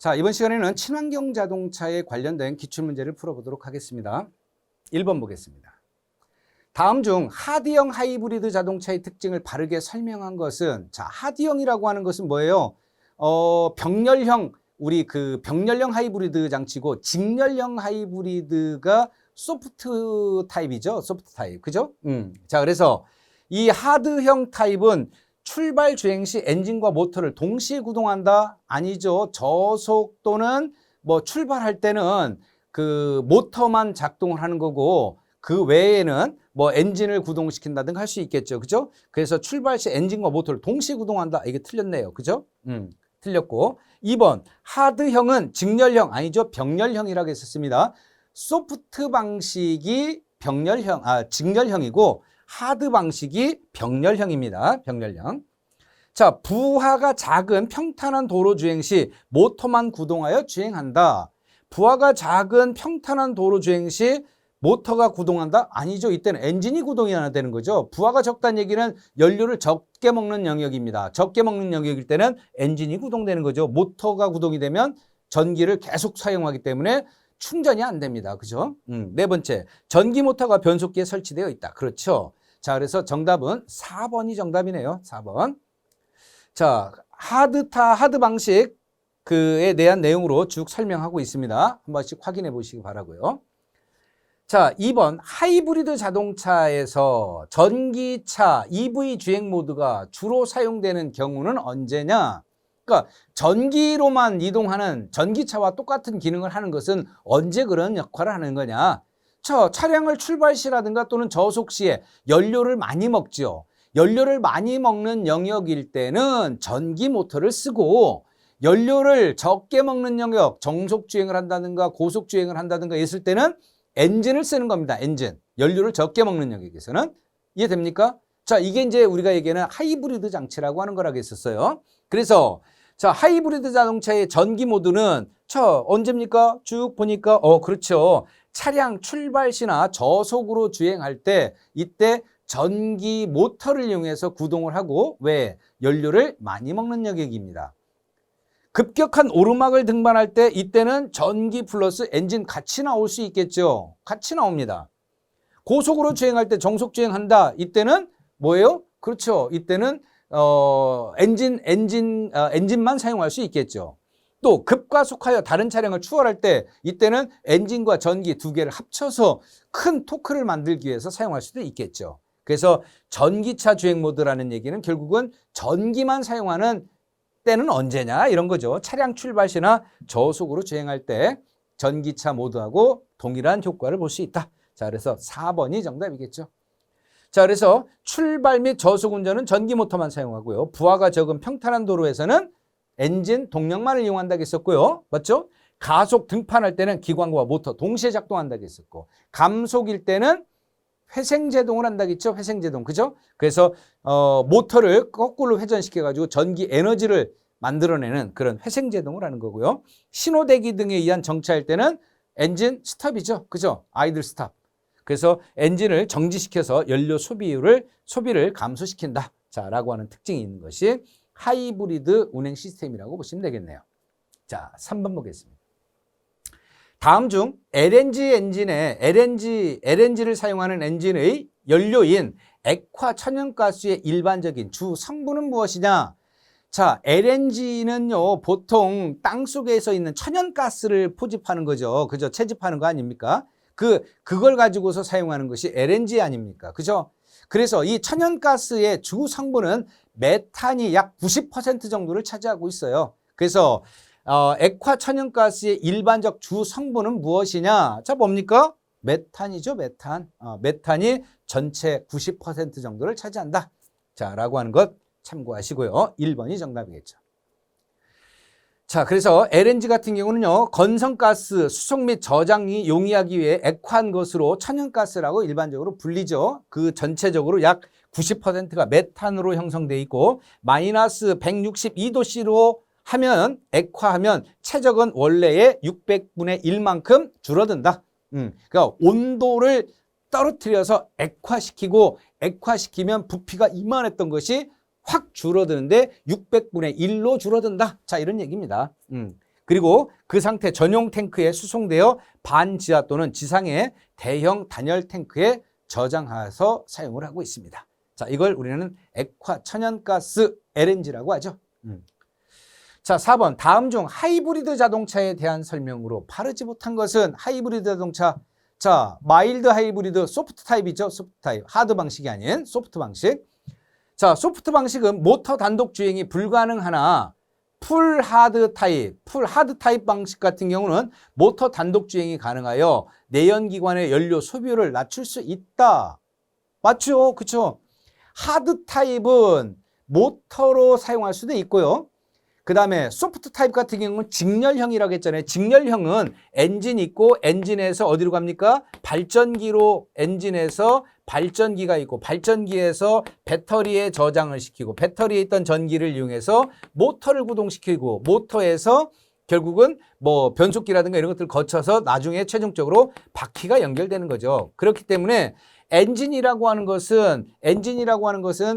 자, 이번 시간에는 친환경 자동차에 관련된 기출문제를 풀어보도록 하겠습니다. 1번 보겠습니다. 다음 중 하드형 하이브리드 자동차의 특징을 바르게 설명한 것은, 자, 하드형이라고 하는 것은 뭐예요? 병렬형, 우리 그 병렬형 하이브리드 장치고, 직렬형 하이브리드가 소프트 타입이죠. 소프트 타입. 그죠? 자, 그래서 이 하드형 타입은 출발 주행 시 엔진과 모터를 동시에 구동한다? 아니죠. 저속 또는 뭐 출발할 때는 그 모터만 작동을 하는 거고, 그 외에는 뭐 엔진을 구동시킨다든가 할 수 있겠죠. 그죠? 그래서 출발 시 엔진과 모터를 동시에 구동한다. 이게 틀렸네요. 그죠? 틀렸고. 2번 하드형은 직렬형 아니죠. 병렬형이라고 했었습니다. 소프트 방식이 직렬형이고 하드 방식이 병렬형입니다. 병렬형. 자, 부하가 작은 평탄한 도로 주행 시 모터만 구동하여 주행한다. 부하가 작은 평탄한 도로 주행 시 모터가 구동한다? 아니죠. 이때는 엔진이 구동이 안 되는 거죠. 부하가 적다는 얘기는 연료를 적게 먹는 영역입니다. 적게 먹는 영역일 때는 엔진이 구동되는 거죠. 모터가 구동이 되면 전기를 계속 사용하기 때문에 충전이 안 됩니다. 그죠? 네 번째, 전기 모터가 변속기에 설치되어 있다. 그렇죠. 자, 그래서 정답은 4번이 정답이네요. 4번. 자, 하드 방식 그에 대한 내용으로 쭉 설명하고 있습니다. 한 번씩 확인해 보시기 바라고요. 자, 2번 하이브리드 자동차에서 전기차 EV 주행 모드가 주로 사용되는 경우는 언제냐? 그러니까 전기로만 이동하는 전기차와 똑같은 기능을 하는 것은 언제 그런 역할을 하는 거냐? 차량을 출발 시라든가 또는 저속 시에 연료를 많이 먹죠. 연료를 많이 먹는 영역일 때는 전기 모터를 쓰고, 연료를 적게 먹는 영역, 정속 주행을 한다든가 고속 주행을 한다든가 했을 때는 엔진을 쓰는 겁니다. 엔진. 연료를 적게 먹는 영역에서는. 이해됩니까? 자, 이게 이제 우리가 얘기하는 하이브리드 장치라고 하는 거라고 했었어요. 그래서 자, 하이브리드 자동차의 전기 모드는 언제입니까? 쭉 보니까 그렇죠. 차량 출발 시나 저속으로 주행할 때 이때 전기 모터를 이용해서 구동을 하고, 왜? 연료를 많이 먹는 영역입니다. 급격한 오르막을 등반할 때 이때는 전기 플러스 엔진 같이 나올 수 있겠죠. 같이 나옵니다. 고속으로 주행할 때 정속 주행한다. 이때는 뭐예요? 그렇죠. 이때는 엔진만 사용할 수 있겠죠. 또 급가속하여 다른 차량을 추월할 때 이때는 엔진과 전기 두 개를 합쳐서 큰 토크를 만들기 위해서 사용할 수도 있겠죠. 그래서 전기차 주행 모드라는 얘기는 결국은 전기만 사용하는 때는 언제냐 이런 거죠. 차량 출발 시나 저속으로 주행할 때 전기차 모드하고 동일한 효과를 볼 수 있다. 자, 그래서 4번이 정답이겠죠. 자, 그래서 출발 및 저속 운전은 전기 모터만 사용하고요. 부하가 적은 평탄한 도로에서는 엔진 동력만을 이용한다고 했었고요. 맞죠? 가속 등판할 때는 기관과 모터 동시에 작동한다고 했었고, 감속일 때는 회생제동을 한다고 했죠. 회생제동. 그죠? 그래서 모터를 거꾸로 회전시켜가지고 전기 에너지를 만들어내는 그런 회생제동을 하는 거고요. 신호대기 등에 의한 정차할 때는 엔진 스탑이죠. 그죠? 아이들 스탑. 그래서 엔진을 정지시켜서 연료 소비를 감소시킨다. 자, 라고 하는 특징이 있는 것이 하이브리드 운행 시스템이라고 보시면 되겠네요. 자, 3번 보겠습니다. 다음 중 LNG를 사용하는 엔진의 연료인 액화 천연가스의 일반적인 주 성분은 무엇이냐? 자, LNG는요, 보통 땅 속에서 있는 천연가스를 포집하는 거죠. 그죠? 채집하는 거 아닙니까? 그걸 가지고서 사용하는 것이 LNG 아닙니까? 그죠? 그래서 이 천연가스의 주 성분은 메탄이 약 90% 정도를 차지하고 있어요. 그래서 액화 천연가스의 일반적 주 성분은 무엇이냐? 자, 뭡니까? 메탄이죠, 메탄. 메탄이 전체 90% 정도를 차지한다. 자, 라고 하는 것 참고하시고요. 1번이 정답이겠죠. 자, 그래서 LNG 같은 경우는요, 건성가스 수속 및 저장이 용이하기 위해 액화한 것으로 천연가스라고 일반적으로 불리죠. 그 전체적으로 약 90%가 메탄으로 형성되어 있고, 마이너스 162도씨로 하면, 액화하면 최적은 원래의 600분의 1만큼 줄어든다. 그러니까 온도를 떨어뜨려서 액화시키면 부피가 이만했던 것이 확 줄어드는데 600분의 1로 줄어든다. 자, 이런 얘기입니다. 그리고 그 상태 전용 탱크에 수송되어 반지하 또는 지상의 대형 단열 탱크에 저장해서 사용을 하고 있습니다. 자, 이걸 우리는 액화 천연가스 LNG라고 하죠. 자, 4번. 다음 중 하이브리드 자동차에 대한 설명으로 바르지 못한 것은 하이브리드 자동차. 자, 마일드 하이브리드 소프트 타입이죠. 소프트 타입. 하드 방식이 아닌 소프트 방식. 자, 소프트 방식은 모터 단독 주행이 불가능하나 풀 하드 타입 방식 같은 경우는 모터 단독 주행이 가능하여 내연기관의 연료 소비율을 낮출 수 있다. 맞죠? 그쵸? 하드 타입은 모터로 사용할 수도 있고요. 그 다음에 소프트 타입 같은 경우는 직렬형이라고 했잖아요. 직렬형은 엔진 있고 엔진에서 어디로 갑니까? 발전기로 엔진에서 발전기가 있고 발전기에서 배터리에 저장을 시키고 배터리에 있던 전기를 이용해서 모터를 구동시키고 모터에서 결국은 뭐 변속기라든가 이런 것들을 거쳐서 나중에 최종적으로 바퀴가 연결되는 거죠. 그렇기 때문에 엔진이라고 하는 것은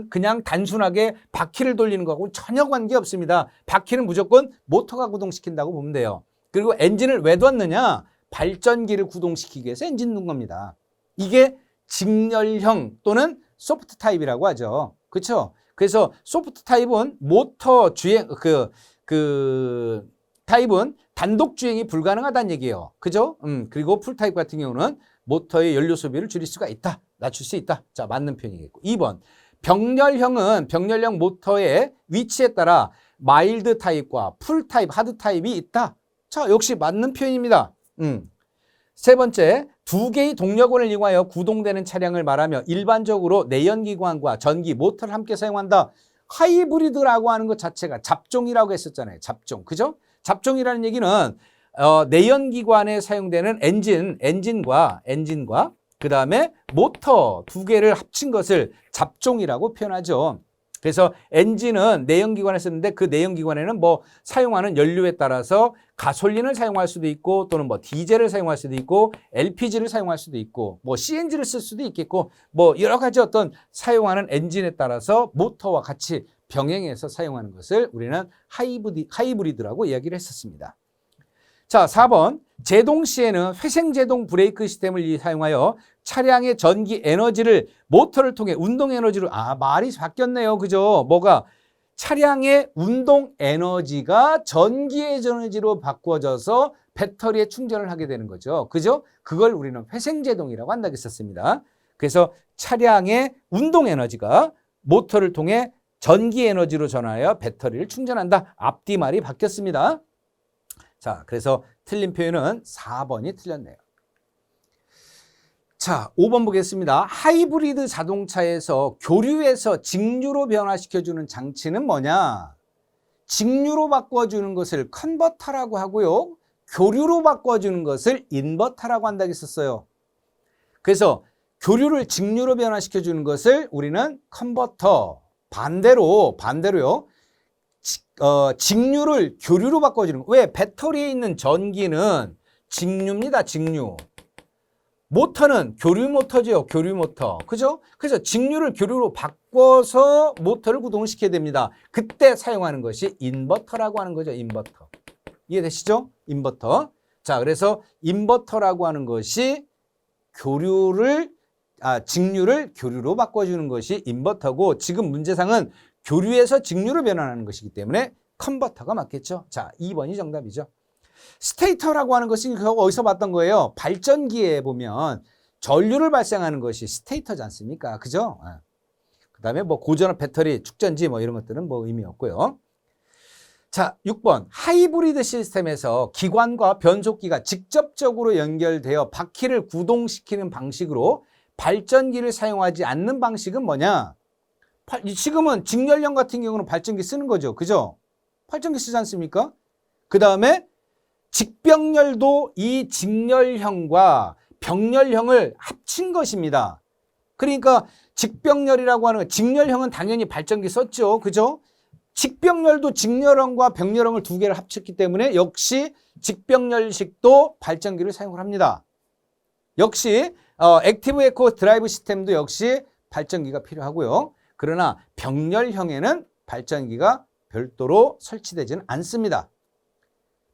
그냥 단순하게 바퀴를 돌리는 거하고 전혀 관계없습니다. 바퀴는 무조건 모터가 구동시킨다고 보면 돼요. 그리고 엔진을 왜 뒀느냐? 발전기를 구동시키기 위해서 엔진 둔 겁니다. 이게 직렬형 또는 소프트 타입이라고 하죠. 그렇죠? 그래서 소프트 타입은 모터 주행 타입은 단독 주행이 불가능하다는 얘기예요. 그죠? 그리고 풀 타입 같은 경우는 모터의 연료 소비를 줄일 수가 있다. 낮출 수 있다. 자, 맞는 표현이겠고. 2번. 병렬형은 병렬형 모터의 위치에 따라 마일드 타입과 풀 타입, 하드 타입이 있다. 자, 역시 맞는 표현입니다. 세 번째. 두 개의 동력원을 이용하여 구동되는 차량을 말하며 일반적으로 내연기관과 전기, 모터를 함께 사용한다. 하이브리드라고 하는 것 자체가 잡종이라고 했었잖아요. 잡종. 그죠? 잡종이라는 얘기는 내연기관에 사용되는 엔진과 그 다음에 모터 두 개를 합친 것을 잡종이라고 표현하죠. 그래서 엔진은 내연기관에 쓰는데 그 내연기관에는 뭐 사용하는 연료에 따라서 가솔린을 사용할 수도 있고 또는 뭐 디젤을 사용할 수도 있고 LPG를 사용할 수도 있고 뭐 CNG를 쓸 수도 있겠고 뭐 여러 가지 어떤 사용하는 엔진에 따라서 모터와 같이 병행해서 사용하는 것을 우리는 하이브리드라고 이야기를 했었습니다. 자, 4번. 제동 시에는 회생제동 브레이크 시스템을 사용하여 차량의 전기 에너지를 모터를 통해 운동 에너지로, 말이 바뀌었네요. 그죠? 뭐가? 차량의 운동 에너지가 전기 에너지로 바꿔져서 배터리에 충전을 하게 되는 거죠. 그죠? 그걸 우리는 회생제동이라고 한다고 했었습니다. 그래서 차량의 운동 에너지가 모터를 통해 전기 에너지로 전하여 배터리를 충전한다. 앞뒤 말이 바뀌었습니다. 자, 그래서 틀린 표현은 4번이 틀렸네요. 자, 5번 보겠습니다. 하이브리드 자동차에서 교류에서 직류로 변화시켜주는 장치는 뭐냐? 직류로 바꿔주는 것을 컨버터라고 하고요. 교류로 바꿔주는 것을 인버터라고 한다고 했었어요. 그래서 교류를 직류로 변화시켜주는 것을 우리는 컨버터, 반대로요. 직류를 교류로 바꿔주는 거. 왜? 배터리에 있는 전기는 직류입니다. 직류. 모터는 교류 모터죠. 교류 모터. 그죠? 그래서 직류를 교류로 바꿔서 모터를 구동을 시켜야 됩니다. 그때 사용하는 것이 인버터라고 하는 거죠. 인버터. 이해되시죠? 인버터. 자, 그래서 인버터라고 하는 것이 직류를 교류로 바꿔주는 것이 인버터고 지금 문제상은 교류에서 직류로 변환하는 것이기 때문에 컨버터가 맞겠죠. 자, 2번이 정답이죠. 스테이터라고 하는 것이 어디서 봤던 거예요? 발전기에 보면 전류를 발생하는 것이 스테이터지 않습니까? 그죠? 그 다음에 뭐 고전압 배터리, 축전지 뭐 이런 것들은 뭐 의미 없고요. 자, 6번. 하이브리드 시스템에서 기관과 변속기가 직접적으로 연결되어 바퀴를 구동시키는 방식으로 발전기를 사용하지 않는 방식은 뭐냐? 지금은 직렬형 같은 경우는 발전기 쓰는 거죠. 그죠? 발전기 쓰지 않습니까? 그 다음에 직병렬도 이 직렬형과 병렬형을 합친 것입니다. 그러니까 직병렬이라고 하는 거, 직렬형은 당연히 발전기 썼죠. 그죠? 직병렬도 직렬형과 병렬형을 두 개를 합쳤기 때문에 역시 직병렬식도 발전기를 사용을 합니다. 역시 액티브 에코 드라이브 시스템도 역시 발전기가 필요하고요. 그러나 병렬형에는 발전기가 별도로 설치되지는 않습니다.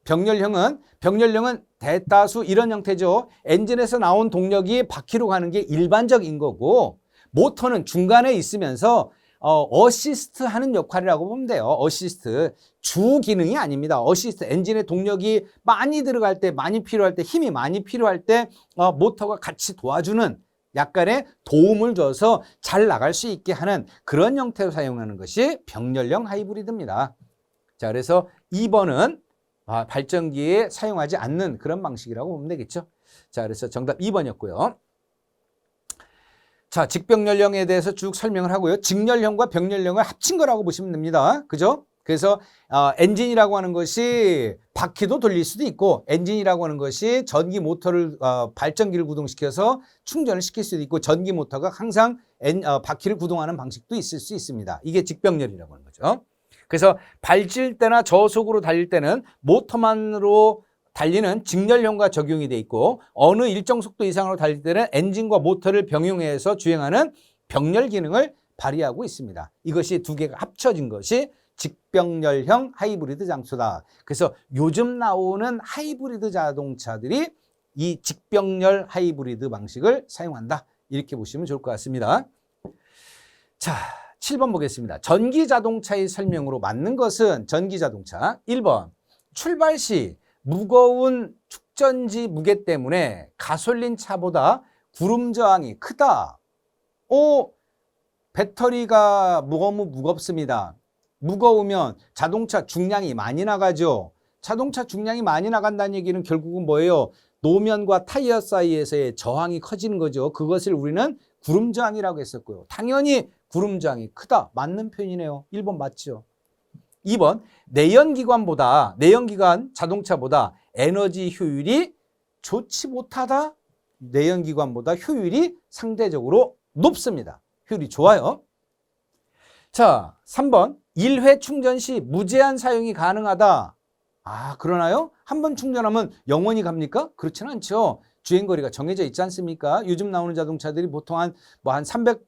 병렬형은 대다수 이런 형태죠. 엔진에서 나온 동력이 바퀴로 가는 게 일반적인 거고, 모터는 중간에 있으면서 어시스트 하는 역할이라고 보면 돼요. 어시스트. 주 기능이 아닙니다. 어시스트. 엔진의 동력이 많이 들어갈 때, 많이 필요할 때, 힘이 많이 필요할 때 모터가 같이 도와주는, 약간의 도움을 줘서 잘 나갈 수 있게 하는 그런 형태로 사용하는 것이 병렬형 하이브리드입니다. 자, 그래서 2번은 발전기에 사용하지 않는 그런 방식이라고 보면 되겠죠. 자, 그래서 정답 2번이었고요. 자, 직병렬형에 대해서 쭉 설명을 하고요. 직렬형과 병렬형을 합친 거라고 보시면 됩니다. 그죠? 그래서 엔진이라고 하는 것이 바퀴도 돌릴 수도 있고, 엔진이라고 하는 것이 전기 모터를 발전기를 구동시켜서 충전을 시킬 수도 있고, 전기 모터가 항상 바퀴를 구동하는 방식도 있을 수 있습니다. 이게 직병렬이라고 하는 거죠. 그래서 발질 때나 저속으로 달릴 때는 모터만으로 달리는 직렬형과 적용이 돼 있고, 어느 일정 속도 이상으로 달릴 때는 엔진과 모터를 병용해서 주행하는 병렬 기능을 발휘하고 있습니다. 이것이 두 개가 합쳐진 것이 직병렬형 하이브리드 장소다. 그래서 요즘 나오는 하이브리드 자동차들이 이 직병렬 하이브리드 방식을 사용한다. 이렇게 보시면 좋을 것 같습니다. 자, 7번 보겠습니다. 전기자동차의 설명으로 맞는 것은 전기자동차. 1번, 출발 시 무거운 축전지 무게 때문에 가솔린 차보다 구름 저항이 크다. 배터리가 너무 무겁습니다. 무거우면 자동차 중량이 많이 나가죠. 자동차 중량이 많이 나간다는 얘기는 결국은 뭐예요? 노면과 타이어 사이에서의 저항이 커지는 거죠. 그것을 우리는 구름 저항이라고 했었고요. 당연히 구름 저항이 크다. 맞는 표현이네요. 1번 맞죠? 2번, 내연기관 자동차보다 에너지 효율이 좋지 못하다. 내연기관보다 효율이 상대적으로 높습니다. 효율이 좋아요. 자, 3번, 1회 충전 시 무제한 사용이 가능하다. 그러나요? 한 번 충전하면 영원히 갑니까? 그렇지는 않죠. 주행거리가 정해져 있지 않습니까? 요즘 나오는 자동차들이 보통 한 300km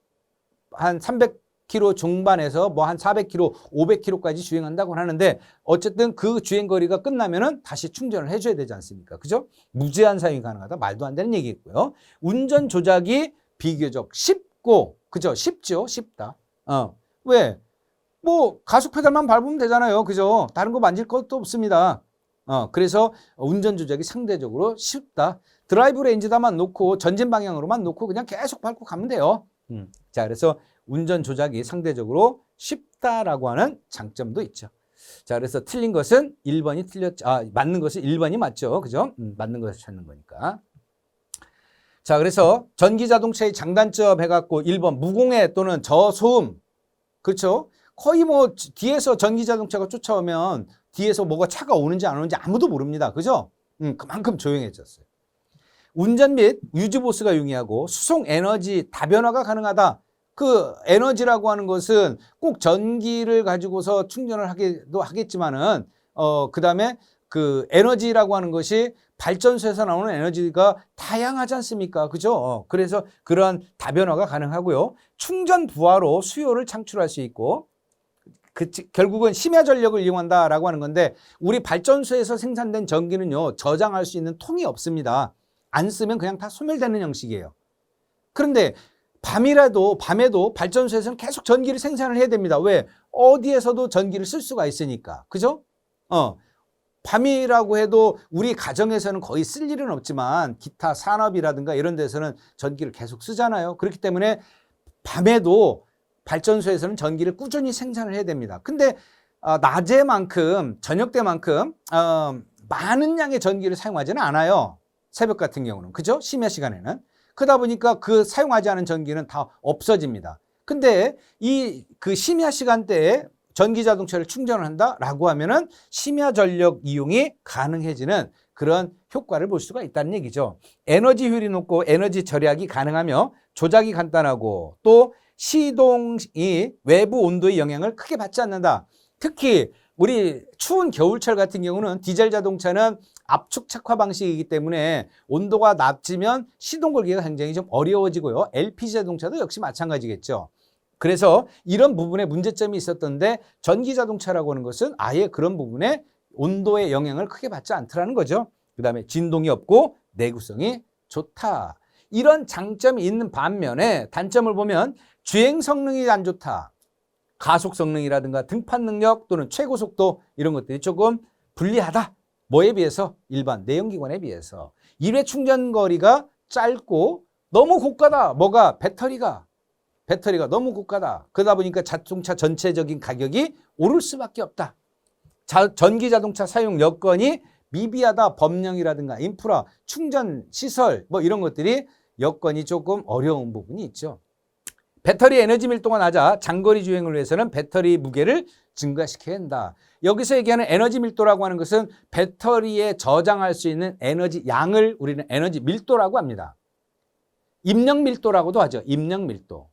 중반에서 한 400km, 500km까지 주행한다고 하는데, 어쨌든 그 주행거리가 끝나면은 다시 충전을 해줘야 되지 않습니까? 그죠? 무제한 사용이 가능하다. 말도 안 되는 얘기겠고요. 운전 조작이 비교적 쉽고, 그죠? 쉽죠? 쉽다. 왜? 가속 페달만 밟으면 되잖아요. 그죠? 다른 거 만질 것도 없습니다. 그래서 운전 조작이 상대적으로 쉽다. 드라이브 레인지다만 놓고 전진 방향으로만 놓고 그냥 계속 밟고 가면 돼요. 자, 그래서 운전 조작이 상대적으로 쉽다라고 하는 장점도 있죠. 자, 그래서 틀린 것은 1번이 맞는 것은 1번이 맞죠. 그죠? 맞는 것을 찾는 거니까. 자, 그래서 전기 자동차의 장단점 해갖고 1번 무공해 또는 저소음. 그렇죠? 거의 뒤에서 전기 자동차가 쫓아오면 뒤에서 뭐가 차가 오는지 안 오는지 아무도 모릅니다. 그죠? 그만큼 조용해졌어요. 운전 및 유지 보수가 용이하고 수송 에너지 다변화가 가능하다. 그 에너지라고 하는 것은 꼭 전기를 가지고서 충전을 하기도 하겠지만은 그다음에 그 에너지라고 하는 것이 발전소에서 나오는 에너지가 다양하지 않습니까? 그죠? 그래서 그러한 다변화가 가능하고요. 충전 부하로 수요를 창출할 수 있고, 결국은 심야 전력을 이용한다라고 하는 건데, 우리 발전소에서 생산된 전기는요, 저장할 수 있는 통이 없습니다. 안 쓰면 그냥 다 소멸되는 형식이에요. 그런데 밤에도 발전소에서는 계속 전기를 생산을 해야 됩니다. 왜? 어디에서도 전기를 쓸 수가 있으니까. 그죠? 밤이라고 해도 우리 가정에서는 거의 쓸 일은 없지만 기타 산업이라든가 이런 데서는 전기를 계속 쓰잖아요. 그렇기 때문에 밤에도 발전소에서는 전기를 꾸준히 생산을 해야 됩니다. 근데 낮에만큼, 저녁 때만큼 많은 양의 전기를 사용하지는 않아요. 새벽 같은 경우는. 그죠? 심야 시간에는. 그러다 보니까 그 사용하지 않은 전기는 다 없어집니다. 근데 그 심야 시간대에 전기 자동차를 충전을 한다라고 하면은 심야 전력 이용이 가능해지는 그런 효과를 볼 수가 있다는 얘기죠. 에너지 효율이 높고 에너지 절약이 가능하며 조작이 간단하고, 또 시동이 외부 온도의 영향을 크게 받지 않는다. 특히 우리 추운 겨울철 같은 경우는 디젤 자동차는 압축 착화 방식이기 때문에 온도가 낮으면 시동 걸기가 굉장히 좀 어려워지고요. LPG 자동차도 역시 마찬가지겠죠. 그래서 이런 부분에 문제점이 있었던데, 전기 자동차라고 하는 것은 아예 그런 부분에 온도의 영향을 크게 받지 않더라는 거죠. 그 다음에 진동이 없고 내구성이 좋다. 이런 장점이 있는 반면에 단점을 보면 주행 성능이 안 좋다. 가속 성능이라든가 등판 능력 또는 최고 속도 이런 것들이 조금 불리하다. 뭐에 비해서? 일반 내연기관에 비해서. 1회 충전 거리가 짧고 너무 고가다. 뭐가? 배터리가 너무 고가다. 그러다 보니까 자동차 전체적인 가격이 오를 수밖에 없다. 전기 자동차 사용 여건이 미비하다. 법령이라든가 인프라, 충전 시설 뭐 이런 것들이 여건이 조금 어려운 부분이 있죠. 배터리 에너지 밀도가 낮아 장거리 주행을 위해서는 배터리 무게를 증가시켜야 한다. 여기서 얘기하는 에너지 밀도라고 하는 것은 배터리에 저장할 수 있는 에너지 양을 우리는 에너지 밀도라고 합니다. 입력 밀도라고도 하죠. 입력 밀도.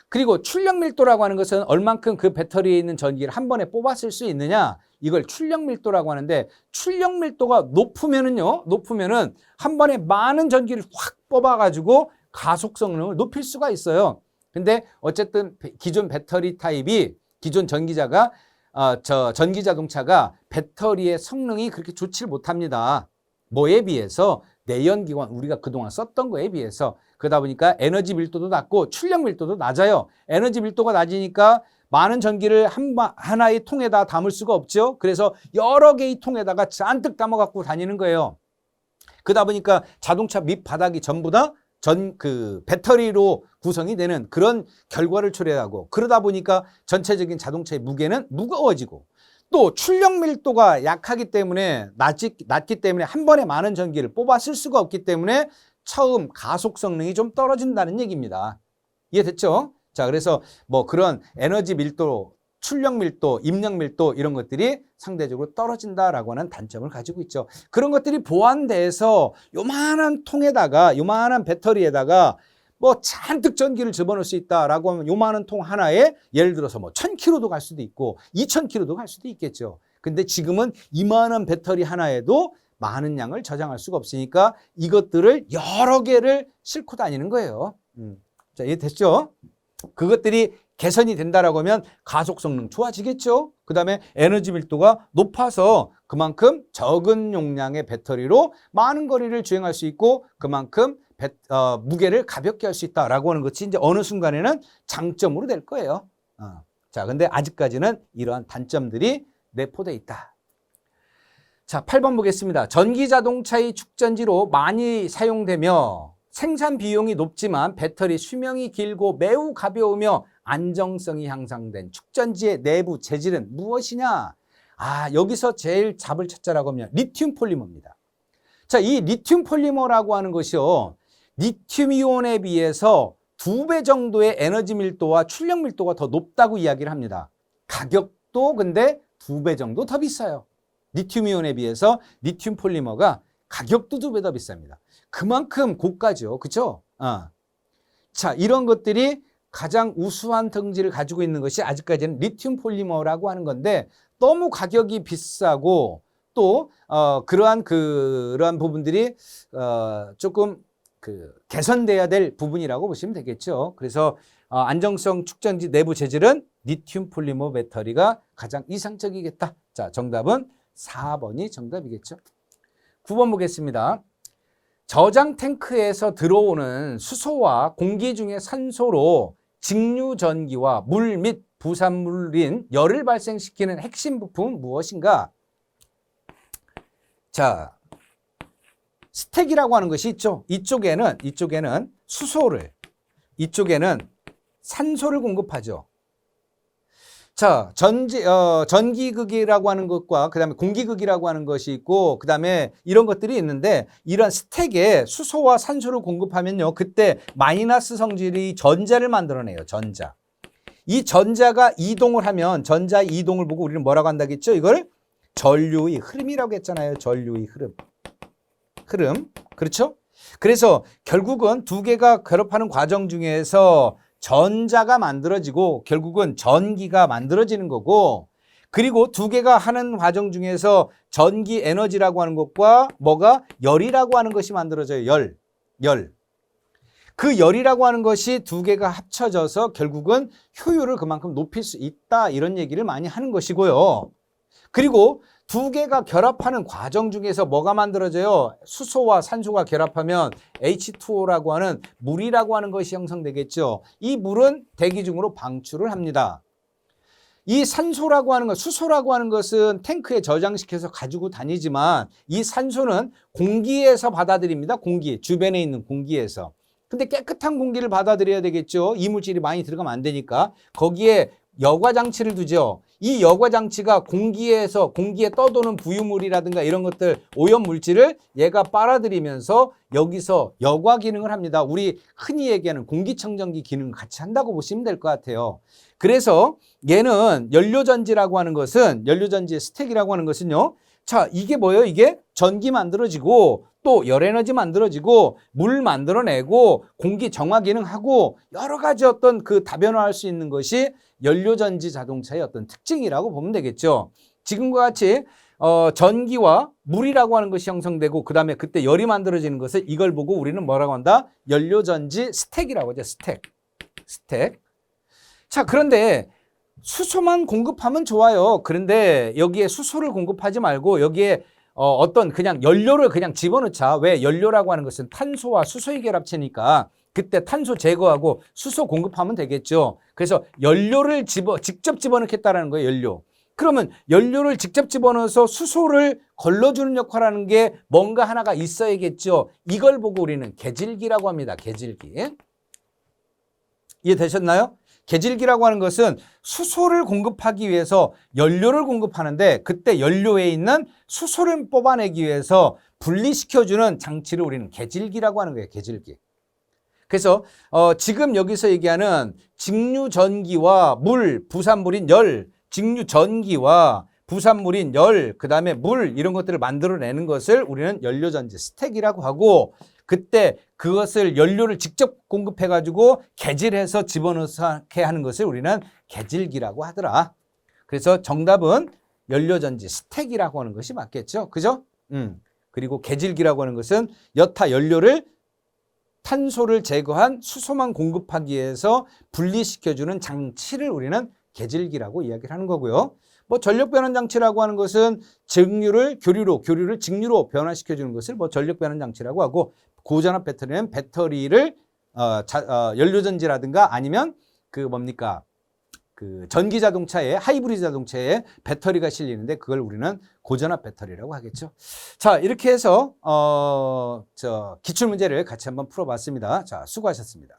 그리고 출력 밀도라고 하는 것은 얼만큼 그 배터리에 있는 전기를 한 번에 뽑아 쓸 수 있느냐, 이걸 출력 밀도라고 하는데, 출력 밀도가 높으면은 한 번에 많은 전기를 확 뽑아가지고 가속 성능을 높일 수가 있어요. 근데 어쨌든 기존 배터리 타입이, 기존 전기자가 전기 자동차가 배터리의 성능이 그렇게 좋지 못합니다. 뭐에 비해서? 내연기관 우리가 그동안 썼던 거에 비해서. 그러다 보니까 에너지 밀도도 낮고 출력 밀도도 낮아요. 에너지 밀도가 낮으니까 많은 전기를 하나의 통에다 담을 수가 없죠. 그래서 여러 개의 통에다가 잔뜩 담아 갖고 다니는 거예요. 그러다 보니까 자동차 밑바닥이 전부 다 배터리로 구성이 되는 그런 결과를 초래하고, 그러다 보니까 전체적인 자동차의 무게는 무거워지고, 또 출력 밀도가 약하기 때문에 낮기 때문에 한 번에 많은 전기를 뽑아 쓸 수가 없기 때문에 처음 가속 성능이 좀 떨어진다는 얘기입니다. 이해됐죠? 자, 그래서 뭐 그런 에너지 밀도, 출력 밀도, 입력 밀도 이런 것들이 상대적으로 떨어진다라고 하는 단점을 가지고 있죠. 그런 것들이 보완돼서 요만한 통에다가, 요만한 배터리에다가 뭐 잔뜩 전기를 집어넣을 수 있다라고 하면 요만한 통 하나에 예를 들어서 뭐 1000km도 갈 수도 있고 2000km도 갈 수도 있겠죠. 근데 지금은 이만한 배터리 하나에도 많은 양을 저장할 수가 없으니까 이것들을 여러 개를 싣고 다니는 거예요. 자, 이해됐죠? 그것들이 개선이 된다라고 하면 가속 성능 좋아지겠죠. 그 다음에 에너지 밀도가 높아서 그만큼 적은 용량의 배터리로 많은 거리를 주행할 수 있고 그만큼 무게를 가볍게 할 수 있다라고 하는 것이 이제 어느 순간에는 장점으로 될 거예요. 자, 근데 아직까지는 이러한 단점들이 내포되어 있다. 자, 8번 보겠습니다. 전기 자동차의 축전지로 많이 사용되며 생산 비용이 높지만 배터리 수명이 길고 매우 가벼우며 안정성이 향상된 축전지의 내부 재질은 무엇이냐? 여기서 제일 잡을 찾자라고 하면 리튬 폴리머입니다. 자, 이 리튬 폴리머라고 하는 것이요, 리튬 이온에 비해서 2배 정도의 에너지 밀도와 출력 밀도가 더 높다고 이야기를 합니다. 가격도 근데 2배 정도 더 비싸요. 리튬 이온에 비해서 리튬 폴리머가 가격도 2배 더 비쌉니다. 그만큼 고가죠. 그렇죠? 자, 이런 것들이 가장 우수한 성질을 가지고 있는 것이 아직까지는 리튬 폴리머라고 하는 건데, 너무 가격이 비싸고 또 그러한 부분들이 조금 개선돼야 될 부분이라고 보시면 되겠죠. 그래서 안정성 축전지 내부 재질은 리튬 폴리머 배터리가 가장 이상적이겠다. 자, 정답은 4번이 정답이겠죠. 9번 보겠습니다. 저장 탱크에서 들어오는 수소와 공기 중의 산소로 직류 전기와 물 및 부산물인 열을 발생시키는 핵심 부품은 무엇인가? 자, 스택이라고 하는 것이 있죠. 이쪽에는 수소를, 이쪽에는 산소를 공급하죠. 자, 전기극이라고 하는 것과 그 다음에 공기극이라고 하는 것이 있고, 그 다음에 이런 것들이 있는데, 이런 스택에 수소와 산소를 공급하면요, 그때 마이너스 성질이 전자를 만들어내요. 전자. 이 전자가 이동을 하면, 전자 이동을 보고 우리는 뭐라고 한다겠죠? 이걸 전류의 흐름이라고 했잖아요. 전류의 흐름. 그렇죠? 그래서 결국은 두 개가 결합하는 과정 중에서 전자가 만들어지고 결국은 전기가 만들어지는 거고, 그리고 두 개가 하는 과정 중에서 전기 에너지라고 하는 것과 뭐가 열이라고 하는 것이 만들어져요. 열. 그 열이라고 하는 것이 두 개가 합쳐져서 결국은 효율을 그만큼 높일 수 있다, 이런 얘기를 많이 하는 것이고요. 그리고 두 개가 결합하는 과정 중에서 뭐가 만들어져요? 수소와 산소가 결합하면 H2O라고 하는 물이라고 하는 것이 형성되겠죠. 이 물은 대기 중으로 방출을 합니다. 이 산소라고 하는 것, 수소라고 하는 것은 탱크에 저장시켜서 가지고 다니지만 이 산소는 공기에서 받아들입니다. 공기, 주변에 있는 공기에서. 근데 깨끗한 공기를 받아들여야 되겠죠. 이물질이 많이 들어가면 안 되니까. 거기에 여과 장치를 두죠. 이 여과 장치가 공기에 떠도는 부유물이라든가 이런 것들, 오염 물질을 얘가 빨아들이면서 여기서 여과 기능을 합니다. 우리 흔히 얘기하는 공기청정기 기능을 같이 한다고 보시면 될 것 같아요. 그래서 얘는 연료전지라고 하는 것은, 연료전지의 스택이라고 하는 것은요. 자, 이게 뭐예요? 이게 전기 만들어지고 또 열에너지 만들어지고 물 만들어내고 공기 정화 기능하고 여러 가지 어떤 그 다변화할 수 있는 것이 연료전지 자동차의 어떤 특징이라고 보면 되겠죠. 지금과 같이 전기와 물이라고 하는 것이 형성되고 그다음에 그때 열이 만들어지는 것을 이걸 보고 우리는 뭐라고 한다? 연료전지 스택이라고 하죠. 스택. 자, 그런데 수소만 공급하면 좋아요. 그런데 여기에 수소를 공급하지 말고 여기에 어떤 그냥 연료를 그냥 집어넣자. 왜? 연료라고 하는 것은 탄소와 수소의 결합체니까 그때 탄소 제거하고 수소 공급하면 되겠죠. 그래서 연료를 직접 집어넣겠다라는 거예요. 연료. 그러면 연료를 직접 집어넣어서 수소를 걸러주는 역할을 하는 게 뭔가 하나가 있어야겠죠. 이걸 보고 우리는 계질기라고 합니다. 계질기. 이해되셨나요? 계질기라고 하는 것은 수소를 공급하기 위해서 연료를 공급하는데 그때 연료에 있는 수소를 뽑아내기 위해서 분리시켜주는 장치를 우리는 계질기라고 하는 거예요. 계질기. 그래서 지금 여기서 얘기하는 직류전기와 물, 부산물인 열, 직류전기와 부산물인 열, 그 다음에 물 이런 것들을 만들어내는 것을 우리는 연료전지 스택이라고 하고 그때 그것을 연료를 직접 공급해가지고 계질해서 집어넣어서 하는 것을 우리는 계질기라고 하더라. 그래서 정답은 연료전지 스택이라고 하는 것이 맞겠죠. 그죠? 그리고 계질기라고 하는 것은 여타 연료를 탄소를 제거한 수소만 공급하기 위해서 분리시켜주는 장치를 우리는 계질기라고 이야기를 하는 거고요. 뭐 전력 변환 장치라고 하는 것은 직류를 교류로, 교류를 직류로 변화시켜주는 것을 뭐 전력 변환 장치라고 하고 고전압 배터리는 배터리를 연료전지라든가 아니면 그 뭡니까 그 전기 자동차에 하이브리드 자동차에 배터리가 실리는데 그걸 우리는 고전압 배터리라고 하겠죠. 자, 이렇게 해서 기출 문제를 같이 한번 풀어봤습니다. 자, 수고하셨습니다.